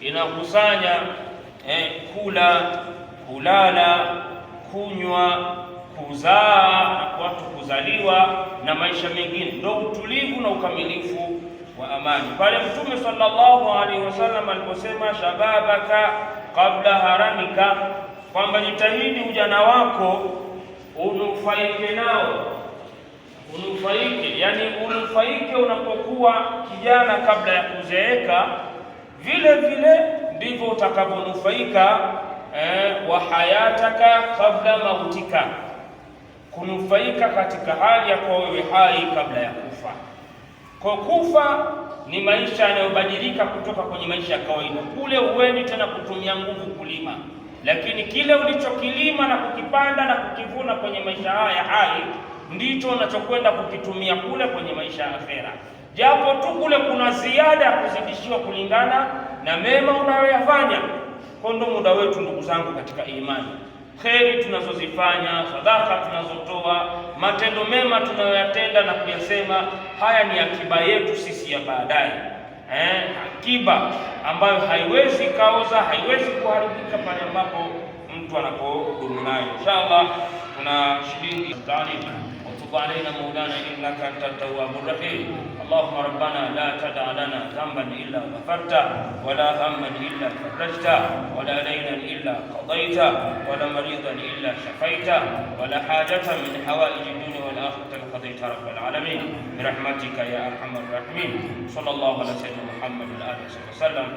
inakusanya kula, kulala, kunywa, kuzaa na watu kuzaliwa na maisha mengine, ndio utulivu na ukamilifu wa amani. Pale Mtume sallallahu alaihi wasallam aliposema shababaka kabla haramika, kwamba jitahidi ujana wako unufaike nao, unufaike, yani unufaike unapokuwa kijana kabla ya kuzeeka, vile vile ndivyo utakavyonufaika wa hayataka kabla mautika, kunufaika katika hali ya kuwa wewe hai kabla ya kufa. Kwa kufa ni maisha yanayobadilika kutoka kwenye maisha ya kawaida. Kule huendi tena kutumia nguvu kulima, lakini kile ulichokilima na kukipanda na kukivuna kwenye maisha haya hai ndicho unachokwenda kukitumia kule kwenye maisha ya akhera, japo tu kule kuna ziada ya kuzidishiwa kulingana na mema unayoyafanya. Kwa ndo muda wetu, ndugu zangu katika imani, kheri tunazozifanya, sadaka tunazotoa, matendo mema tunayoyatenda na kuyasema, haya ni akiba yetu sisi ya baadaye, akiba ambayo haiwezi kaoza, haiwezi kuharibika pale ambapo mtu anapodumu nayo. Inshallah kuna shilingi وتب علينا مولانا إنك أنت التواب الرحيم. اللهم ربنا لا تدع لنا ذنبا إلا غفرته، ولا هما إلا فرجته، ولا دينا إلا قضيته، ولا مريضا إلا شفيته، ولا حاجة من حوائج الدنيا والآخرة قضيتها رب العالمين برحمتك يا أرحم الراحمين. صلى الله على سيدنا محمد وآله وسلم.